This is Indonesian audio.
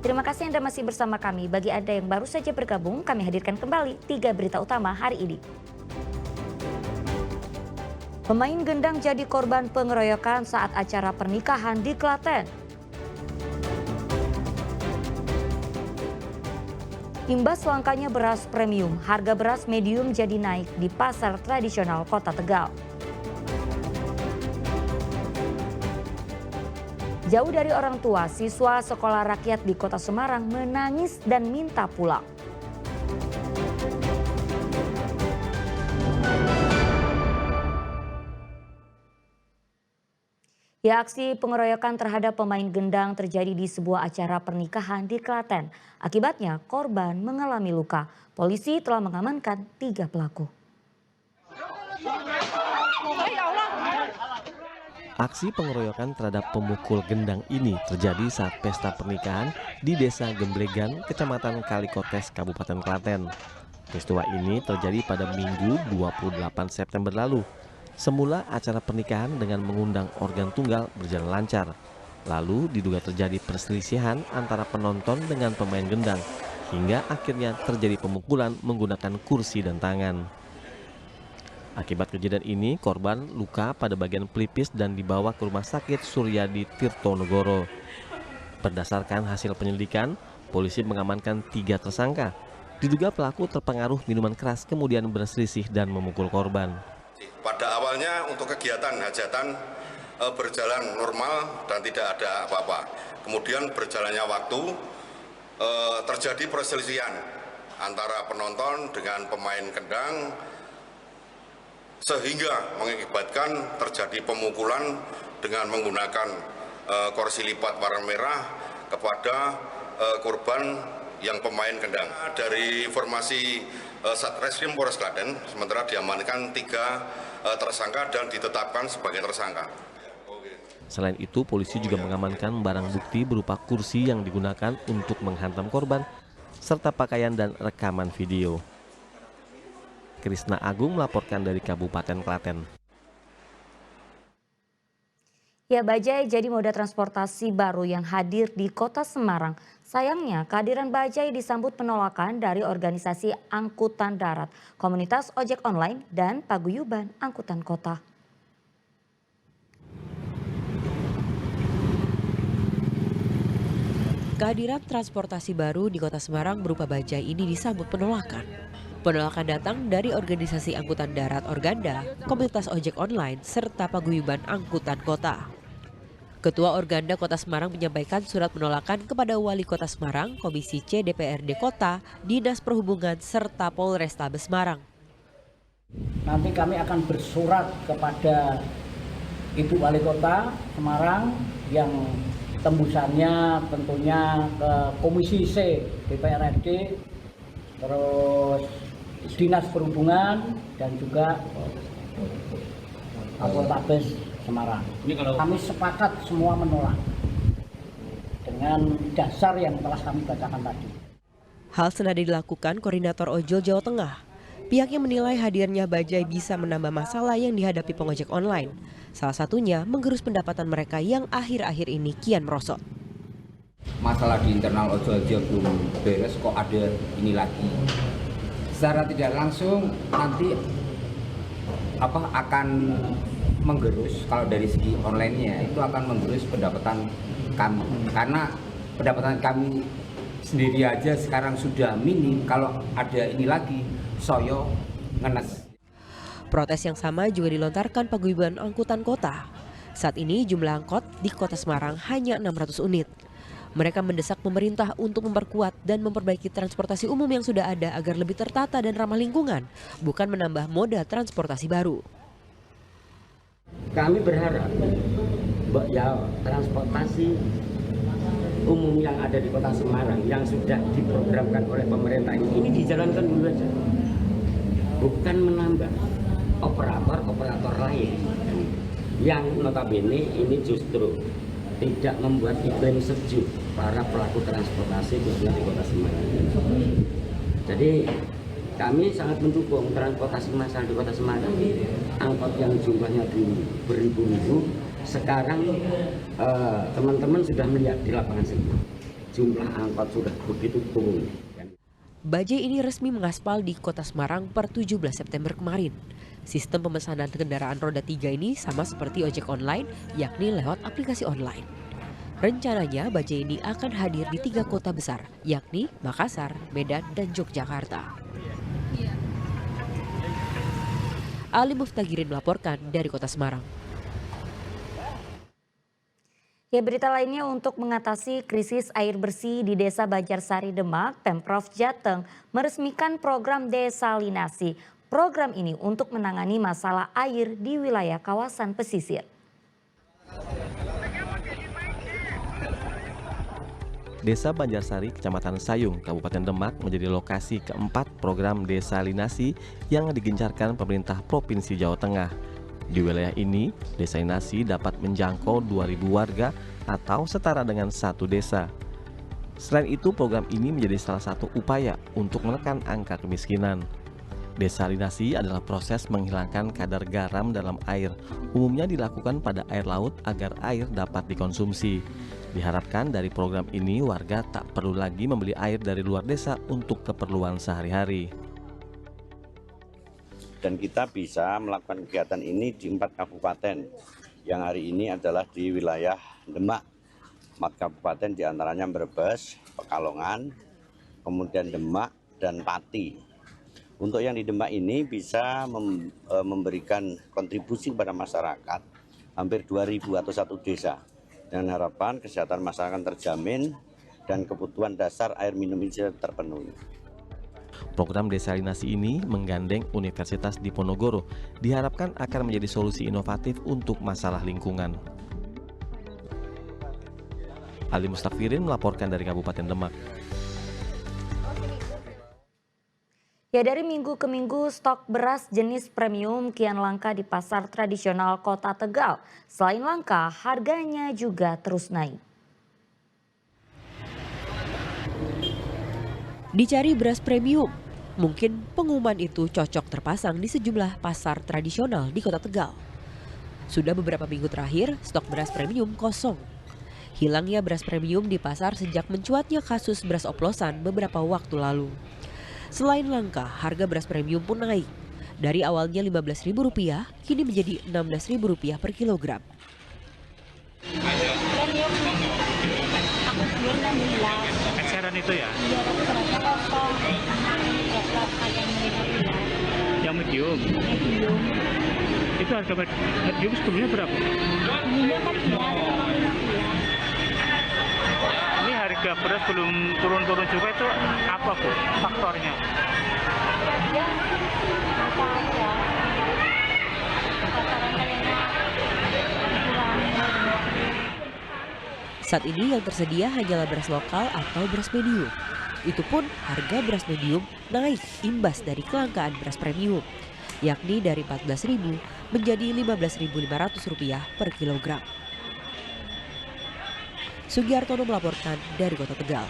Terima kasih Anda masih bersama kami. Bagi Anda yang baru saja bergabung, kami hadirkan kembali 3 berita utama hari ini. Pemain gendang jadi korban pengeroyokan saat acara pernikahan di Klaten. Imbas langkanya beras premium, harga beras medium jadi naik di pasar tradisional Kota Tegal. Jauh dari orang tua, siswa sekolah rakyat di Kota Semarang menangis dan minta pulang. Ya, aksi pengeroyokan terhadap pemain gendang terjadi di sebuah acara pernikahan di Klaten. Akibatnya korban mengalami luka. Polisi telah mengamankan 3 pelaku. Aksi pengeroyokan terhadap pemukul gendang ini terjadi saat pesta pernikahan di Desa Gemblegan, Kecamatan Kalikotes, Kabupaten Klaten. Peristiwa ini terjadi pada Minggu 28 September lalu. Semula acara pernikahan dengan mengundang organ tunggal berjalan lancar. Lalu diduga terjadi perselisihan antara penonton dengan pemain gendang, hingga akhirnya terjadi pemukulan menggunakan kursi dan tangan. Akibat kejadian ini, korban luka pada bagian pelipis dan dibawa ke Rumah Sakit Suryadi Tirtonegoro. Berdasarkan hasil penyelidikan, polisi mengamankan 3 tersangka. Diduga pelaku terpengaruh minuman keras kemudian berselisih dan memukul korban. Pada awalnya untuk kegiatan hajatan berjalan normal dan tidak ada apa-apa. Kemudian berjalannya waktu terjadi perselisihan antara penonton dengan pemain gendang, sehingga mengakibatkan terjadi pemukulan dengan menggunakan kursi lipat warna merah kepada korban yang pemain gendang. Dari informasi Satreskrim Polres Klaten, sementara diamankan 3 tersangka dan ditetapkan sebagai tersangka. Selain itu, polisi juga mengamankan barang bukti berupa kursi yang digunakan untuk menghantam korban, serta pakaian dan rekaman video. Krisna Agung melaporkan dari Kabupaten Klaten. Ya, bajai jadi moda transportasi baru yang hadir di Kota Semarang. Sayangnya kehadiran bajai disambut penolakan dari organisasi angkutan darat, komunitas ojek online, dan paguyuban angkutan kota. Kehadiran transportasi baru di Kota Semarang berupa bajai ini disambut penolakan. Penolakan datang dari organisasi angkutan darat Organda, komunitas ojek online, serta paguyuban angkutan kota. Ketua Organda Kota Semarang menyampaikan surat penolakan kepada Wali Kota Semarang, Komisi C DPRD Kota, Dinas Perhubungan, serta Polrestabes Semarang. Nanti kami akan bersurat kepada Ibu Wali Kota Semarang yang tembusannya tentunya ke Komisi C DPRD, terus Dinas Perhubungan, dan juga Polrestabes Semarang. Kami sepakat semua menolak dengan dasar yang telah kami bacakan tadi. Hal senada dilakukan Koordinator Ojol Jawa Tengah. Pihaknya menilai hadirnya bajai bisa menambah masalah yang dihadapi pengojek online. Salah satunya menggerus pendapatan mereka yang akhir-akhir ini kian merosot. Masalah di internal ojol aja belum beres, kok ada ini lagi. Secara tidak langsung nanti akan menggerus, kalau dari segi online-nya itu akan menggerus pendapatan kami, karena pendapatan kami sendiri aja sekarang sudah minim. Kalau ada ini lagi soyo ngenes. Protes yang sama juga dilontarkan paguyuban angkutan kota. Saat ini jumlah angkot di Kota Semarang hanya 600 unit. Mereka mendesak pemerintah untuk memperkuat dan memperbaiki transportasi umum yang sudah ada agar lebih tertata dan ramah lingkungan, bukan menambah moda transportasi baru. Kami berharap ya transportasi umum yang ada di Kota Semarang yang sudah diprogramkan oleh pemerintah ini dijalankan dulu aja, bukan menambah operator lain yang notabene ini justru tidak membuat iklim sejuk para pelaku transportasi khususnya di Kota Semarang. Jadi kami sangat mendukung transportasi massal di Kota Semarang. Angkot yang jumlahnya dulu beribu-ribu, sekarang teman-teman sudah melihat di lapangan sendiri. jumlah angkot sudah begitu turun. Bajai ini resmi mengaspal di Kota Semarang per 17 September kemarin. Sistem pemesanan kendaraan roda 3 ini sama seperti ojek online, yakni lewat aplikasi online. Rencananya bajai ini akan hadir di 3 kota besar, yakni Makassar, Medan, dan Yogyakarta. Ali Muftagirin melaporkan dari Kota Semarang. Ya, berita lainnya, untuk mengatasi krisis air bersih di Desa Banjarsari Demak, Pemprov Jateng meresmikan program desalinasi. Program ini untuk menangani masalah air di wilayah kawasan pesisir. Desa Banjarsari, Kecamatan Sayung, Kabupaten Demak menjadi lokasi keempat program desalinasi yang digencarkan pemerintah Provinsi Jawa Tengah. Di wilayah ini, desalinasi dapat menjangkau 2.000 warga atau setara dengan satu desa. Selain itu, program ini menjadi salah satu upaya untuk menekan angka kemiskinan. Desalinasi adalah proses menghilangkan kadar garam dalam air. Umumnya dilakukan pada air laut agar air dapat dikonsumsi. Diharapkan dari program ini warga tak perlu lagi membeli air dari luar desa untuk keperluan sehari-hari. Dan kita bisa melakukan kegiatan ini di 4 kabupaten yang hari ini adalah di wilayah Demak. 4 kabupaten diantaranya Brebes, Pekalongan, kemudian Demak, dan Pati. Untuk yang di Demak ini bisa memberikan kontribusi kepada masyarakat hampir 2.000 atau satu desa. Dengan harapan kesehatan masyarakat terjamin dan kebutuhan dasar air minum ini terpenuhi. Program desalinasi ini menggandeng Universitas Diponegoro, diharapkan akan menjadi solusi inovatif untuk masalah lingkungan. Ali Mustafirin melaporkan dari Kabupaten Demak. Ya, dari minggu ke minggu stok beras jenis premium kian langka di pasar tradisional Kota Tegal. Selain langka, harganya juga terus naik. Dicari beras premium, mungkin pengumuman itu cocok terpasang di sejumlah pasar tradisional di Kota Tegal. Sudah beberapa minggu terakhir, stok beras premium kosong. Hilangnya beras premium di pasar sejak mencuatnya kasus beras oplosan beberapa waktu lalu. Selain langka, harga beras premium pun naik. Dari awalnya Rp15.000, kini menjadi Rp16.000 per kilogram. Eceran itu ya? Yang medium? Medium. Itu harga medium sebelumnya berapa? Sebelumnya kan ini harga beras belum turun-turun juga, itu apa Bu faktornya? Ya, apa aja. Saat ini yang tersedia hanyalah beras lokal atau beras medium. Itu pun harga beras medium naik imbas dari kelangkaan beras premium, yakni dari Rp14.000 menjadi Rp15.500 per kilogram. Sugiartono melaporkan dari Kota Tegal.